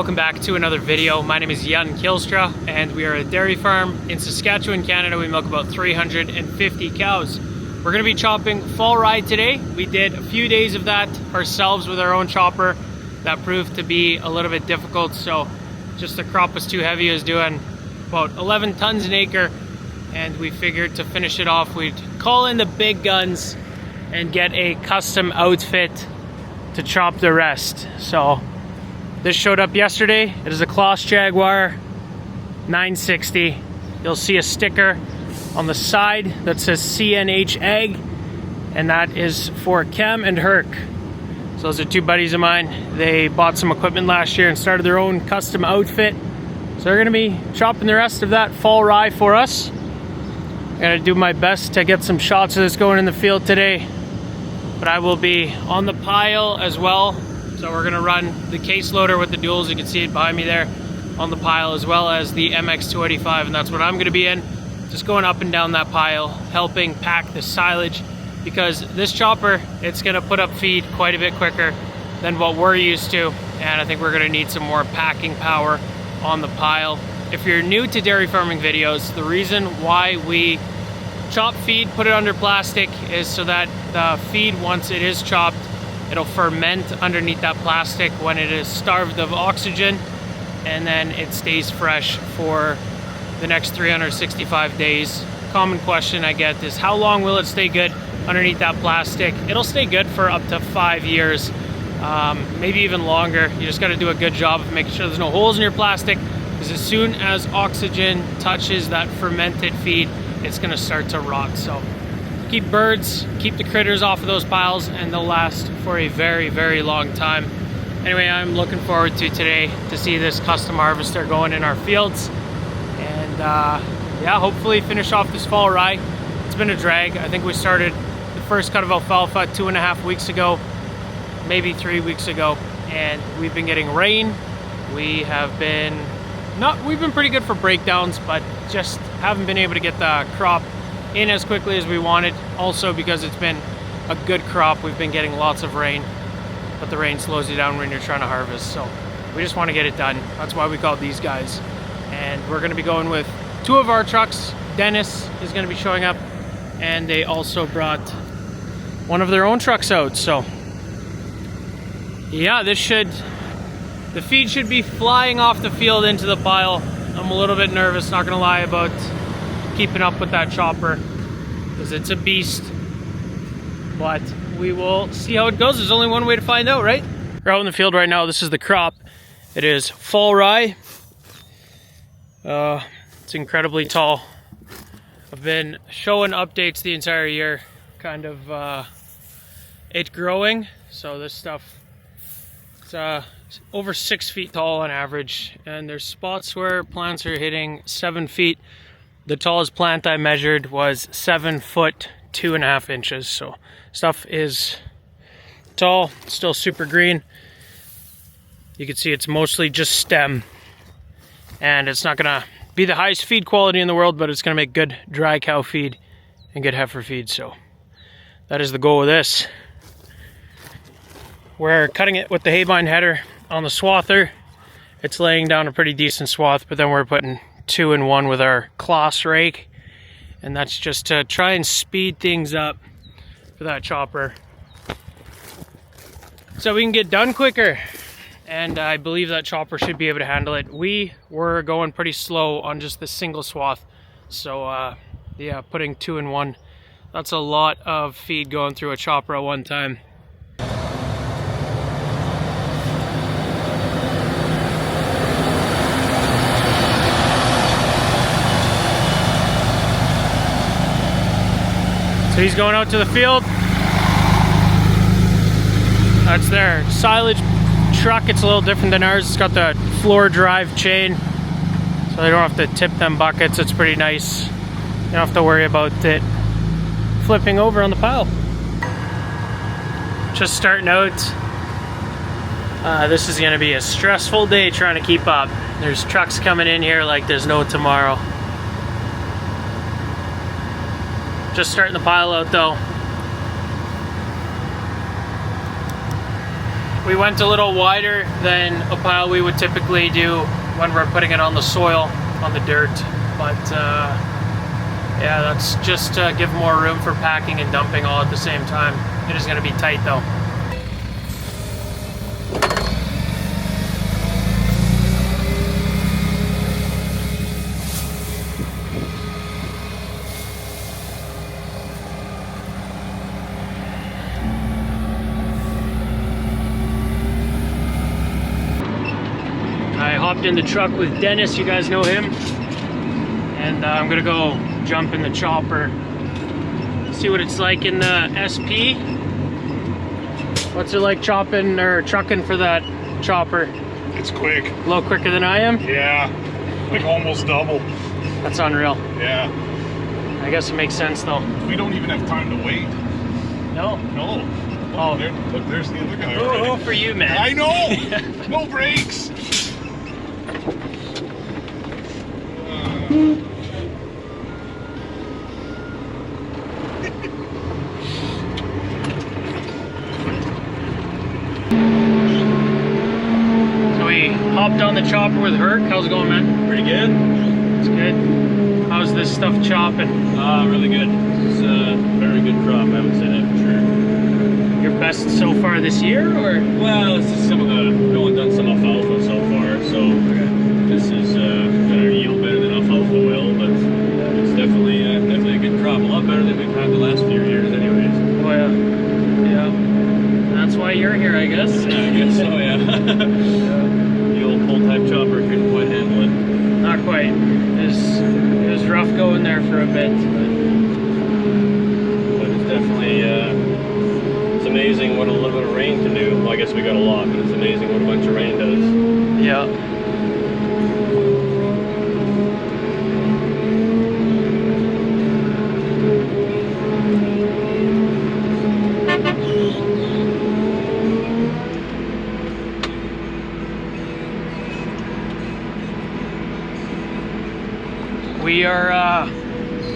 welcome back to another video. My name is Jan Kilstra and we are a dairy farm in Saskatchewan, Canada. We milk about 350 cows. We're going to be chopping fall rye today. We did a few days of that ourselves with our own chopper. That proved to be a little bit difficult, so just the crop was too heavy. It was doing about 11 tons an acre, and we figured to finish it off we'd call in the big guns and get a custom outfit to chop the rest. So this showed up yesterday. It is a Kloss Jaguar 960. You'll see a sticker on the side that says CNH Ag, and that is for Cam and Herke. So those are two buddies of mine. They bought some equipment last year and started their own custom outfit. So they're gonna be chopping the rest of that fall rye for us. I'm gonna do my best to get some shots of this going in the field today, but I will be on the pile as well. So we're gonna run the case loader with the duals. You can see it behind me there on the pile, as well as the MX285, and that's what I'm gonna be in. Just going up and down that pile, helping pack the silage, because this chopper, it's gonna put up feed quite a bit quicker than what we're used to, and I think we're gonna need some more packing power on the pile. If you're new to dairy farming videos, the reason why we chop feed, put it under plastic, is so that the feed, once it is chopped, it'll ferment underneath that plastic when it is starved of oxygen, and then it stays fresh for the next 365 days. Common question I get is, how long will it stay good underneath that plastic? It'll stay good for up to 5 years, maybe even longer. You just got to do a good job of making sure there's no holes in your plastic, because as soon as oxygen touches that fermented feed, it's going to start to rot. So keep birds, keep the critters off of those piles, and they'll last for a very, very long time. Anyway, I'm looking forward to today to see this custom harvester going in our fields, and yeah, hopefully finish off this fall rye. It's been a drag. I think we started the first cut of alfalfa 2.5 weeks ago, maybe 3 weeks ago, and we've been getting rain. We've been pretty good for breakdowns, but just haven't been able to get the crop in as quickly as we wanted. Also, because it's been a good crop, we've been getting lots of rain, but the rain slows you down when you're trying to harvest. So we just want to get it done. That's why we called these guys. And we're going to be going with 2 of our trucks. Dennis is going to be showing up, and they also brought one of their own trucks out. So yeah, the feed should be flying off the field into the pile. I'm a little bit nervous, not gonna lie, about keeping up with that chopper, because it's a beast. But we will see how it goes. There's only one way to find out, right? We're out in the field right now. This is the crop. It is fall rye. It's incredibly tall. I've been showing updates the entire year, kind of it growing. So this stuff, it's over 6 feet tall on average, and there's spots where plants are hitting 7 feet. The tallest plant I measured was 7 foot 2.5 inches. So stuff is tall, still super green. You can see it's mostly just stem, and it's not gonna be the highest feed quality in the world, but it's gonna make good dry cow feed and good heifer feed. So that is the goal of this. We're cutting it with the haybind header on the swather. It's laying down a pretty decent swath, but then we're putting 2 in 1 with our Kloss rake, and that's just to try and speed things up for that chopper so we can get done quicker. And I believe that chopper should be able to handle it. We were going pretty slow on just the single swath, so yeah, putting 2 in 1, that's a lot of feed going through a chopper at one time. So he's going out to the field. That's their silage truck. It's a little different than ours. It's got the floor drive chain, so they don't have to tip them buckets. It's pretty nice. You don't have to worry about it flipping over on the pile. Just starting out. This is gonna be a stressful day trying to keep up. There's trucks coming in here like there's no tomorrow. Just starting the pile out though. We went a little wider than a pile we would typically do when we're putting it on the soil, on the dirt. But yeah, that's just to give more room for packing and dumping all at the same time. It is going to be tight though. I hopped in the truck with Dennis, you guys know him, and I'm gonna go jump in the chopper, see what it's like in the SP. What's it like chopping or trucking for that chopper? It's quick. A little quicker than I am? Yeah, like almost double. That's unreal. Yeah. I guess it makes sense though. We don't even have time to wait. No? No. Oh. Look, there's the other guy. Oh, for you, man. I know! No brakes! So we hopped on the chopper with Herke. How's it going, man? Pretty good. It's good. How's this stuff chopping? Really good. It's a very good crop, I would say that for sure. Your best so far this year, or? Well, it's just some of the, we've only done some alfalfa so far, so this is gonna yield better than alfalfa will, but it's definitely a good crop. A lot better than we've had the last few years anyways. Oh yeah. Yeah. That's why you're here, I guess. Yeah, I guess so, yeah. The old pull-type chopper couldn't quite handle it. Not quite. It was rough going there for a bit. But it's definitely, it's amazing what a little bit of rain can do. Well, I guess we got a lot, but it's amazing what a bunch of rain does. Yeah.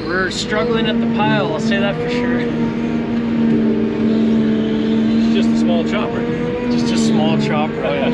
We're struggling at the pile, I'll say that for sure. It's just a small chopper. Just a small chopper. Oh yeah.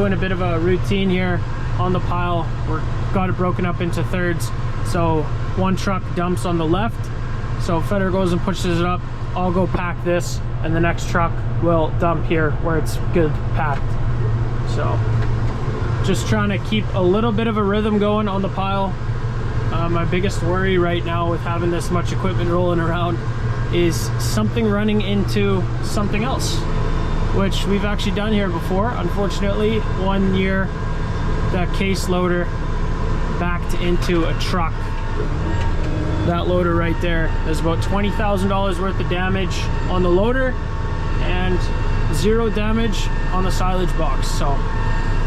doing a bit of a routine here on the pile. We've got it broken up into thirds. So one truck dumps on the left. So Feder goes and pushes it up. I'll go pack this, and the next truck will dump here where it's good packed. So just trying to keep a little bit of a rhythm going on the pile. My biggest worry right now with having this much equipment rolling around is something running into something else, which we've actually done here before. Unfortunately, one year the case loader backed into a truck. That loader right there, there's about $20,000 worth of damage on the loader and 0 damage on the silage box. So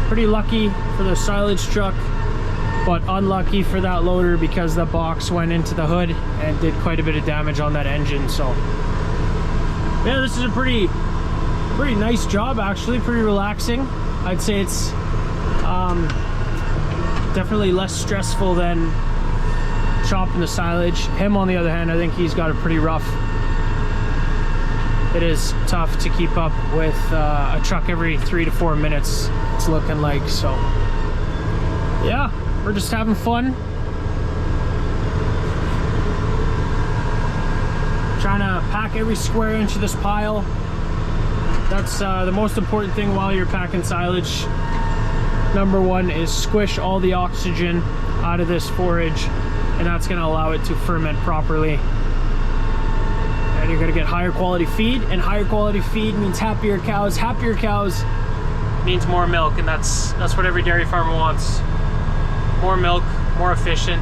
pretty lucky for the silage truck, but unlucky for that loader because the box went into the hood and did quite a bit of damage on that engine. So yeah, this is a pretty nice job, actually, pretty relaxing. I'd say it's definitely less stressful than chopping the silage. Him, on the other hand, I think he's got it pretty rough. It is tough to keep up with a truck every 3 to 4 minutes, it's looking like. So yeah, we're just having fun, trying to pack every square inch of this pile. That's the most important thing while you're packing silage. Number one is squish all the oxygen out of this forage, and that's going to allow it to ferment properly. And you're going to get higher quality feed, and higher quality feed means happier cows. Happier cows means more milk, and that's what every dairy farmer wants. More milk, more efficient.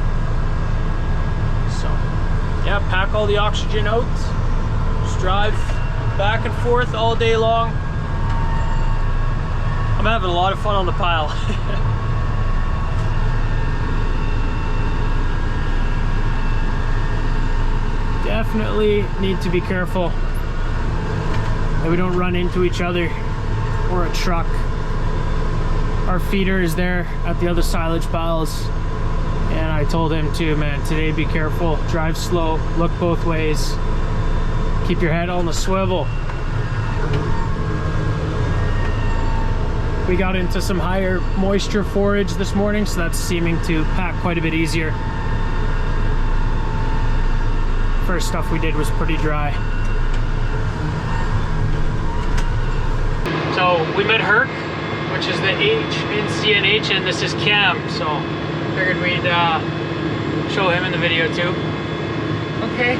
So yeah, pack all the oxygen out, just drive back and forth all day long. I'm having a lot of fun on the pile. Definitely need to be careful that we don't run into each other or a truck. Our feeder is there at the other silage piles, and I told him to, man, today be careful, drive slow, look both ways, keep your head on the swivel. We got into some higher moisture forage this morning, so that's seeming to pack quite a bit easier. First stuff we did was pretty dry. So we met Herke, which is the H in CNH, and this is Cam, so figured we'd show him in the video too. Okay.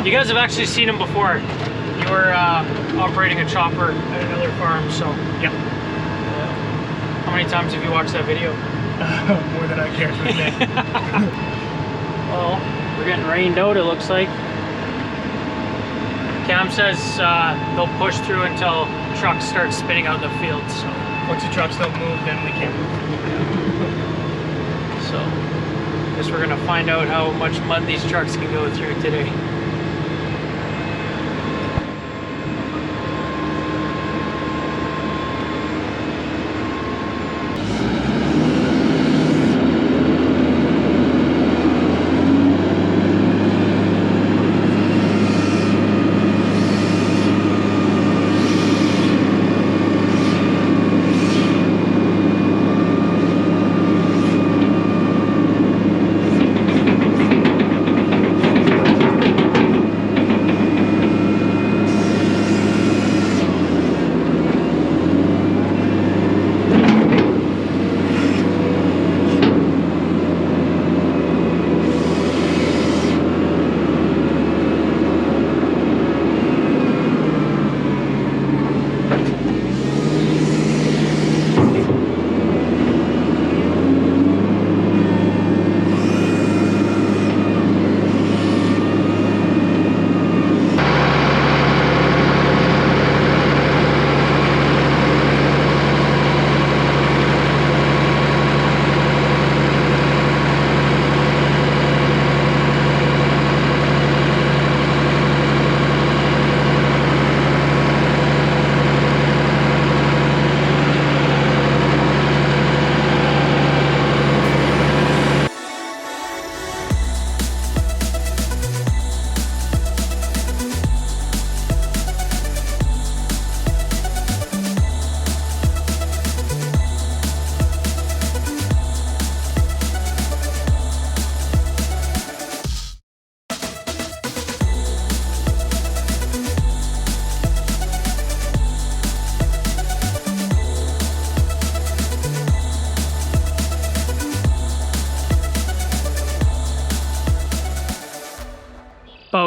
You guys have actually seen him before. You were operating a chopper at another farm, so. Yep. How many times have you watched that video? More than I care to admit. Well, we're getting rained out, it looks like. Cam says they'll push through until trucks start spinning out in the field. So Once the trucks don't move, then we can't move. So I guess we're gonna find out how much mud these trucks can go through today.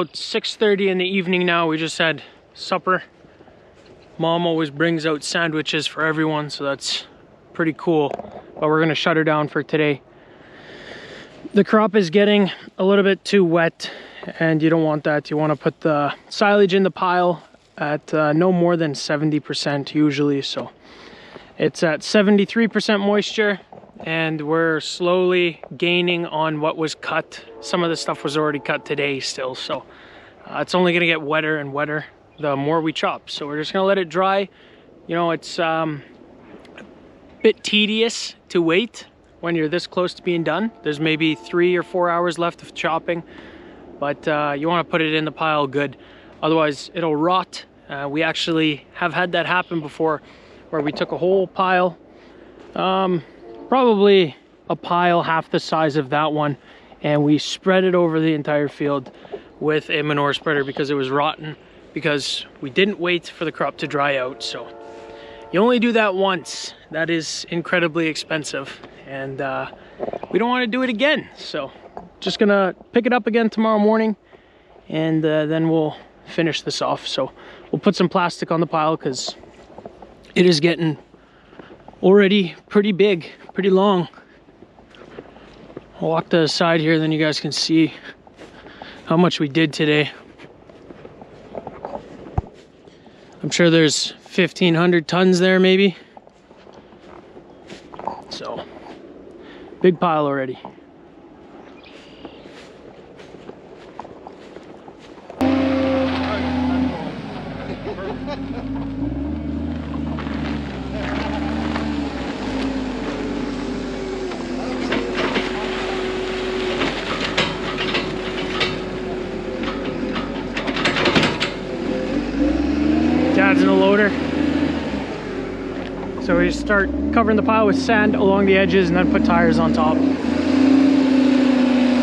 about 6:30 in the evening now. We just had supper. Mom always brings out sandwiches for everyone, so that's pretty cool. But we're gonna shut her down for today. The crop is getting a little bit too wet, and you don't want that. You want to put the silage in the pile at no more than 70% usually. So it's at 73% moisture, and we're slowly gaining on what was cut. Some of the stuff was already cut today still, so it's only gonna get wetter and wetter the more we chop. So we're just gonna let it dry. You know, it's a bit tedious to wait when you're this close to being done. There's maybe 3 or 4 hours left of chopping, but you want to put it in the pile good, otherwise it'll rot. We actually have had that happen before, where we took a whole pile, probably a pile half the size of that one, and we spread it over the entire field with a manure spreader because it was rotten, because we didn't wait for the crop to dry out. So you only do that once. That is incredibly expensive, and we don't want to do it again. So just gonna pick it up again tomorrow morning, and then we'll finish this off. So we'll put some plastic on the pile because it is getting already pretty big, pretty long. I'll walk to the side here, then you guys can see how much we did today. I'm sure there's 1,500 tons there maybe. So, big pile already. Dad's in a loader. So we start covering the pile with sand along the edges and then put tires on top. Get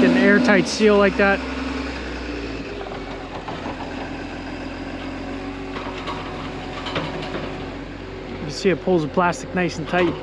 an airtight seal like that. You see it pulls the plastic nice and tight.